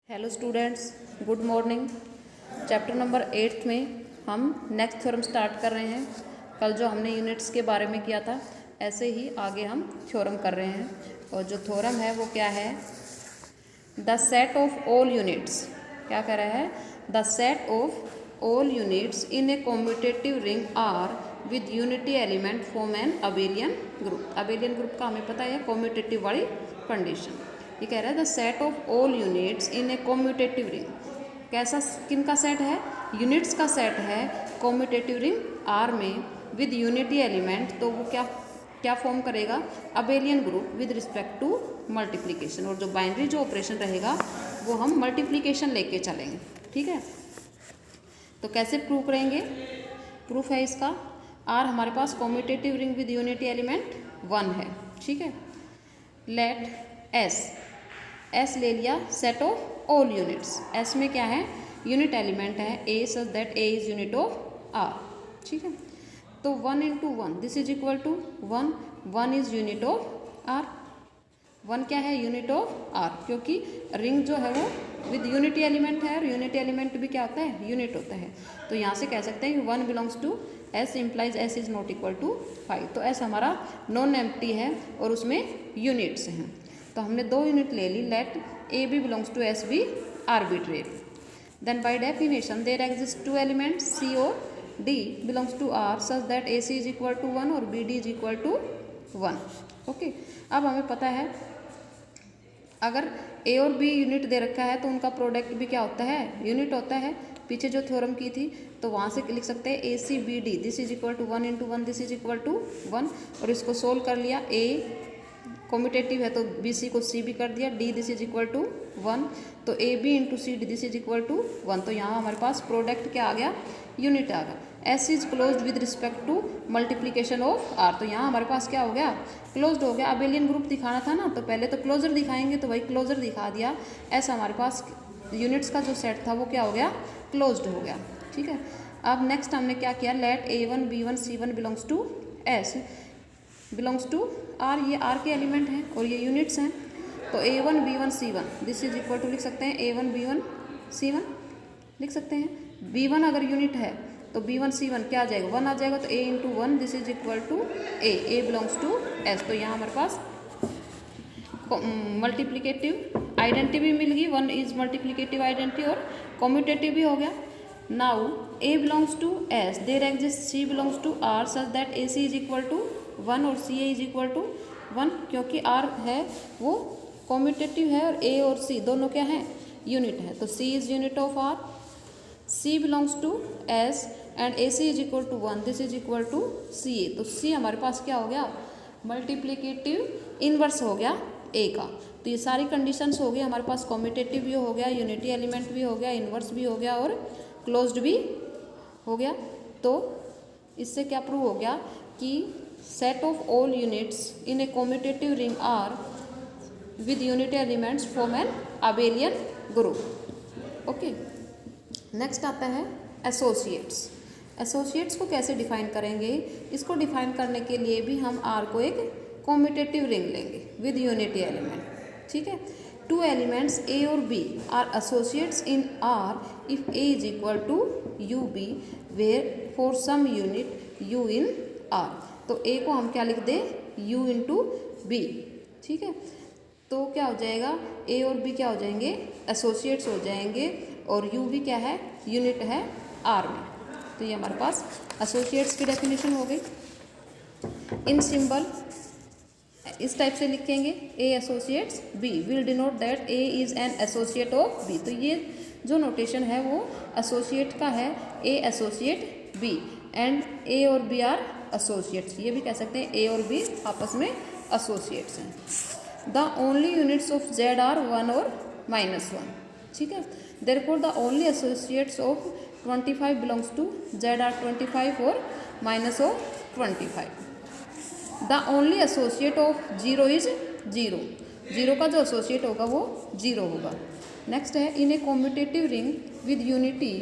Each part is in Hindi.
Hello students, good morning. Chapter number 8 में हम नेक्स्ट थ्योरम स्टार्ट कर रहे हैं। कल जो हमने यूनिट्स के बारे में किया था, ऐसे ही आगे हम थ्योरम कर रहे हैं। और जो थ्योरम है वो क्या है? The set of all units. क्या कह रहा है? The set of all units in a commutative ring R with unity element form an abelian group. Abelian group का हमें पता है कॉम्यूटेटिव वाली कंडीशन। ये कह रहा है the set of all units in a commutative ring. कैसा, किन का सेट है? यूनिट्स का सेट है कॉम्यूटेटिव रिंग आर में विद यूनिटी एलिमेंट। तो वो क्या फॉर्म करेगा? Abelian group with respect to multiplication. और जो बाइनरी जो ऑपरेशन रहेगा वो हम मल्टीप्लिकेशन लेके चलेंगे। ठीक है, तो कैसे प्रूव करेंगे? प्रूफ है इसका, आर हमारे पास commutative ring with unity element 1 है। ठीक है, लेट एस ले लिया set of all units. S में क्या है? यूनिट एलिमेंट है a such that a is unit of R. ठीक है, तो 1 into 1 this is equal to 1। 1 is unit of R. 1 क्या है? यूनिट ऑफ आर, क्योंकि रिंग जो है वो विद यूनिटी एलिमेंट है और यूनिटी एलिमेंट भी क्या होता है? यूनिट होता है। तो यहाँ से कह सकते हैं कि 1 belongs to S implies S is not equal to 5। तो एस हमारा नॉन एम्प्टी है और उसमें यूनिट्स हैं। तो हमने 2 यूनिट ले ली। Let a B belongs to S b arbitrary. Then by definition there exist 2 elements c और d belongs to R such that a c is equal to 1 और b d is equal to 1। Okay, अब हमें पता है अगर ए और बी यूनिट दे रखा है तो उनका प्रोडक्ट भी क्या होता है? यूनिट होता है। पीछे जो थ्योरम की थी तो वहाँ से लिख सकते हैं a c b d this is equal to 1 into 1 this is equal to 1। और इसको सोल्व कर लिया। ए कॉम्यूटेटिव है तो बी सी को सी भी कर दिया। D this is equal to 1, तो A B into C D this is equal to 1। तो यहाँ हमारे पास प्रोडक्ट क्या आ गया? यूनिट आ गया। S is closed with respect to multiplication of R. तो यहाँ हमारे पास क्या हो गया? क्लोज्ड हो गया। अबेलियन ग्रुप दिखाना था ना, तो पहले तो क्लोजर दिखाएंगे, तो वही क्लोजर दिखा दिया। एस हमारे पास यूनिट्स का जो सेट था वो क्या हो गया? क्लोज्ड हो गया। ठीक है, अब नेक्स्ट हमने क्या किया? Let A1 B1 C1 belongs to S belongs to R. ये आर के एलिमेंट हैं और ये यूनिट्स हैं। तो A1 B1 C1 this is equal to लिख सकते हैं A1 B1 C1 लिख सकते हैं। B1 अगर यूनिट है तो B1 C1 क्या आ जाएगा? 1 आ जाएगा। तो A into 1 this is equal to A belongs to S. तो यहाँ हमारे पास मल्टीप्लिकेटिव आइडेंटिटी भी मिल गई। 1 इज मल्टीप्लिकेटिव आइडेंटिटी और कॉम्यूटेटिव भी हो गया। Now A belongs to S there exist C belongs to R such that AC is equal to 1 और CA इज इक्वल टू 1। क्योंकि R है वो कॉम्यूटेटिव है और A और C दोनों क्या हैं? यूनिट है। तो C is unit of R। C belongs to S and AC is equal to 1 this is equal to CA। तो C हमारे पास क्या हो गया? मल्टीप्लिकेटिव इनवर्स हो गया A का। तो ये सारी कंडीशंस हो गई हमारे पास। कॉम्यूटेटिव भी हो गया, यूनिटी एलिमेंट भी हो गया, इनवर्स भी हो गया और क्लोज्ड भी हो गया। तो इससे क्या प्रूव हो गया कि set of all units in a commutative ring R with unity elements form an abelian group. Okay, next आता है एसोसिएट्स। एसोसिएट्स को कैसे डिफाइन करेंगे? इसको डिफाइन करने के लिए भी हम आर को एक कॉम्यूटेटिव रिंग लेंगे विद यूनिटी एलिमेंट। ठीक है, 2 एलिमेंट्स ए और B are associates in R if A is equal to U B where for some unit U in R. तो ए को हम क्या लिख दें? u into B. ठीक है, तो क्या हो जाएगा? ए और बी क्या हो जाएंगे? एसोसिएट्स हो जाएंगे और u भी क्या है? यूनिट है आर में। तो ये हमारे पास एसोसिएट्स की डेफिनेशन हो गई। इन सिंबल इस टाइप से लिखेंगे a associates b will denote that a is an associate of b. तो ये जो नोटेशन है वो एसोसिएट का है, a associate b and a और बी आर एसोसिएट्स। ये भी कह सकते हैं ए और बी आपस में एसोसिएट्स हैं। The only units of Z are 1 और -1। ठीक है, therefore the only associates of 25 belongs to Z are 25 और minus of 25। The only associate of 0 is 0। 0 का जो एसोसिएट होगा वो 0 होगा। नेक्स्ट है in a commutative ring with unity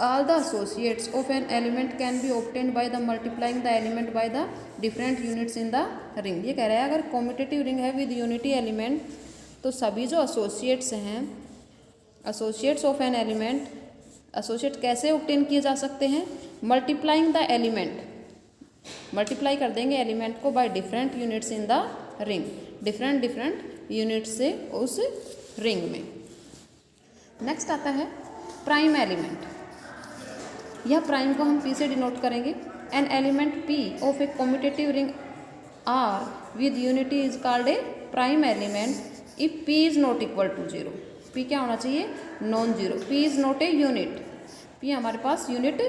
all the associates of an element can be obtained by the multiplying the element by the different units in the ring। ये कह रहा है अगर कॉम्यूटेटिव रिंग है विद यूनिटी एलिमेंट तो सभी जो एसोसिएट्स हैं associates of an element, associate कैसे ऑब्टेन किए जा सकते हैं? मल्टीप्लाइंग द एलिमेंट, मल्टीप्लाई कर देंगे एलिमेंट को by different units in the ring, different different units से उस रिंग में। नेक्स्ट आता है प्राइम एलिमेंट। यह प्राइम को हम P से डिनोट करेंगे। An element P of a commutative ring R with unity is called a prime element if P is not equal to 0। P क्या होना चाहिए? Non zero. P is not a unit, P हमारे पास यूनिट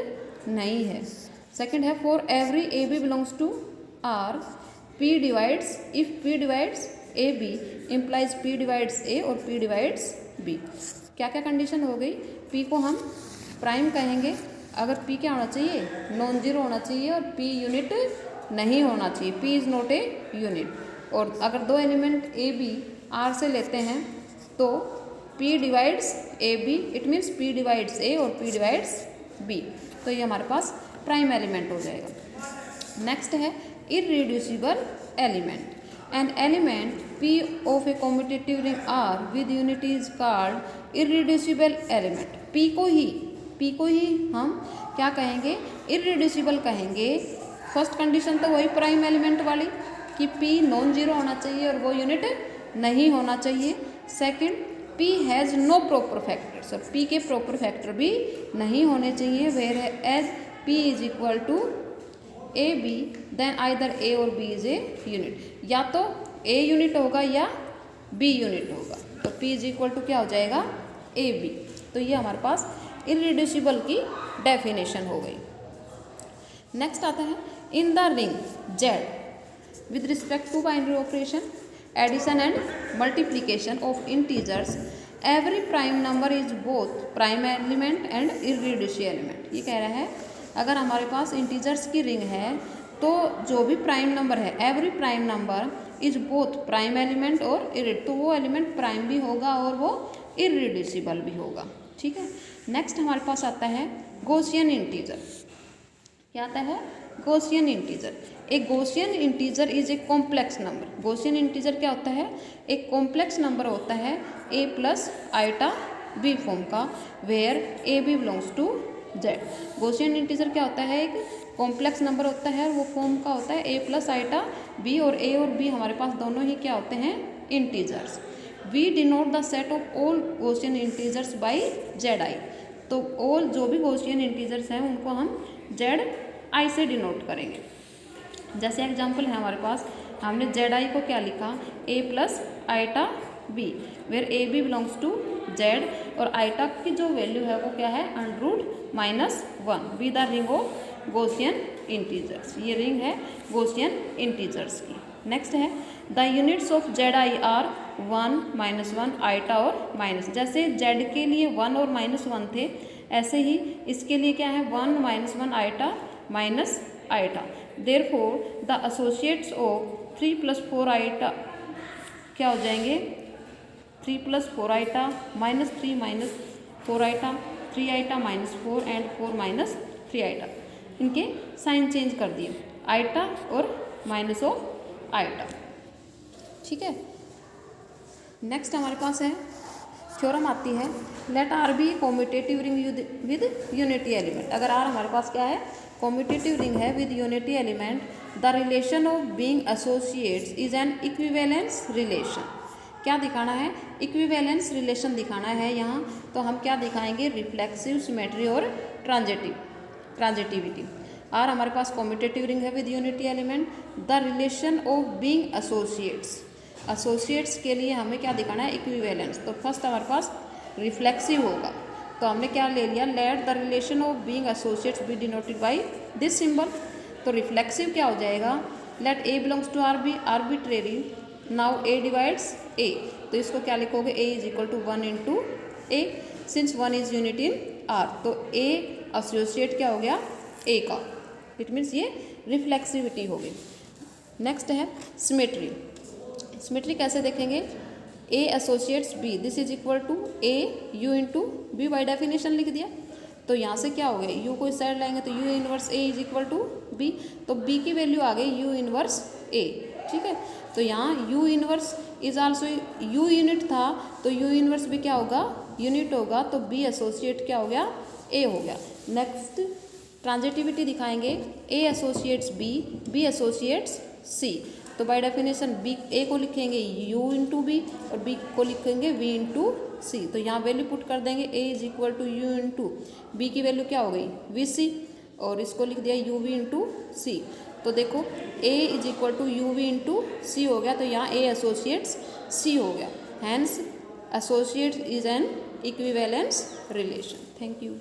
नहीं है। सेकेंड है for every a B belongs to R P divides, if P divides a b implies P divides a और P डिवाइड्स बी। क्या क्या कंडीशन हो गई? P को हम प्राइम कहेंगे अगर P क्या होना चाहिए? नॉन जीरो होना चाहिए और P यूनिट नहीं होना चाहिए, P is not a unit. और अगर दो एलिमेंट ए बी R से लेते हैं तो P divides a b, it means P divides a और P डिवाइड्स बी, तो ये हमारे पास प्राइम एलिमेंट हो जाएगा। नेक्स्ट है irreducible element. N element P of a commutative ring R with unity is called irreducible element. P को ही हम क्या कहेंगे? इररिड्यूसिबल कहेंगे। फर्स्ट कंडीशन तो वही प्राइम एलिमेंट वाली कि P नॉन जीरो होना चाहिए और वो यूनिट नहीं होना चाहिए। Second, P has no proper factors, और P के प्रॉपर फैक्टर भी नहीं होने चाहिए। Whereas P is equal to a b then either a और बी इज ए यूनिट, या तो ए यूनिट होगा या बी यूनिट होगा, तो P इज इक्वल टू क्या हो जाएगा? A B. तो ये हमारे पास इररिड्यूसिबल की डेफिनेशन हो गई। नेक्स्ट आता है in the ring Z with respect to binary operation, addition and multiplication of integers, every prime number is both prime element and irreducible element. ये कह रहा है अगर हमारे पास इंटीजर्स की रिंग है तो जो भी प्राइम नंबर है, every prime number is both prime element और इररिड, तो वो एलिमेंट प्राइम भी होगा और वो इररिड्यूसिबल भी होगा। ठीक है। नेक्स्ट हमारे पास आता है गॉसियन इंटीजर। क्या आता है? Gaussian integer. एक Gaussian integer is a complex number. Gaussian integer क्या होता है? एक कॉम्प्लेक्स नंबर होता है a plus iota b form का, where A B belongs to Z। Gaussian integer क्या होता है? एक कॉम्प्लेक्स नंबर होता है, वो फॉर्म का होता है a प्लस आइटा b, और a और b हमारे पास दोनों ही क्या होते हैं? Integers. We denote the set of all Gaussian integers by ZI। तो ऑल जो भी गॉसियन इंटीजर्स हैं उनको हम ZI से डिनोट करेंगे। जैसे एग्जांपल है हमारे पास, हमने ZI को क्या लिखा? a plus iota b, where A B belongs to Z, और आइटा की जो वैल्यू है वो क्या है? √-1 be the ring of Gaussian integers. ये रिंग है गॉसियन इंटीजर्स की। नेक्स्ट है the units of ZI are 1, -1, iota और माइनस। जैसे Z के लिए 1 और -1 थे, ऐसे ही इसके लिए क्या है? 1, -1, iota minus iota. Therefore the associates of 3 + 4 iota क्या हो जाएंगे? 3 + 4 iota -3 - 4 iota, 3 iota -4 and 4 - 3 iota. इनके साइन चेंज कर दिए, आइटा और माइनस ऑफ आइटा। ठीक है। नेक्स्ट हमारे पास है थ्योरम आती है, let R be commutative ring with unity element. अगर आर हमारे पास क्या है? कॉम्यूटेटिव रिंग है with unity element, the relation of being associates is an equivalence relation. क्या दिखाना है? इक्विवेलेंस रिलेशन दिखाना है यहाँ। तो हम क्या दिखाएंगे? रिफ्लेक्सिव, सिमेट्री और ट्रांजिटिविटी। आर हमारे पास कॉम्यूटेटिव रिंग है with unity element, the relation of being associates. Associates के लिए हमें क्या दिखाना है? इक्विवेलेंस। तो फर्स्ट हमारे पास रिफ्लेक्सिव होगा, तो हमने क्या ले लिया? Let the relation of being associates be denoted by this symbol. तो रिफ्लेक्सिव क्या हो जाएगा? Let a belongs to R be arbitrary, now a divides a, तो इसको क्या लिखोगे? A is equal to 1 × a, since 1 is unit in R, तो ए एसोसिएट क्या हो गया? ए का, इट मीन्स ये रिफ्लेक्सिविटी हो गई। नेक्स्ट है सिमेट्री। सिमेट्री कैसे देखेंगे? A associates b, this is equal to a u × b, by definition लिख दिया। तो यहाँ से क्या हो गया? यू को इस साइड लाएंगे तो U inverse A is equal to B, तो बी की वैल्यू आ गई यू इनवर्स ए। ठीक है। तो यहाँ U inverse is also, U unit था तो यू इनवर्स भी क्या होगा? यूनिट होगा तो बी एसोसिएट क्या हो गया, ए हो गया। नेक्स्ट ट्रांजिटिविटी दिखाएंगे, ए एसोसिएट्स बी, बी एसोसिएट्स सी। तो बाय डेफिनेशन बी, ए को लिखेंगे यू इंटू बी और बी को लिखेंगे वी इंटू सी। तो यहाँ वैल्यू पुट कर देंगे, a is equal to u into b की वैल्यू क्या हो गई वी सी, और इसको लिख दिया यू वी इंटू सी। तो देखो a is equal to u v into c हो गया, तो यहाँ ए एसोसिएट्स सी हो गया। Hence associates is an equivalence relation. Thank you.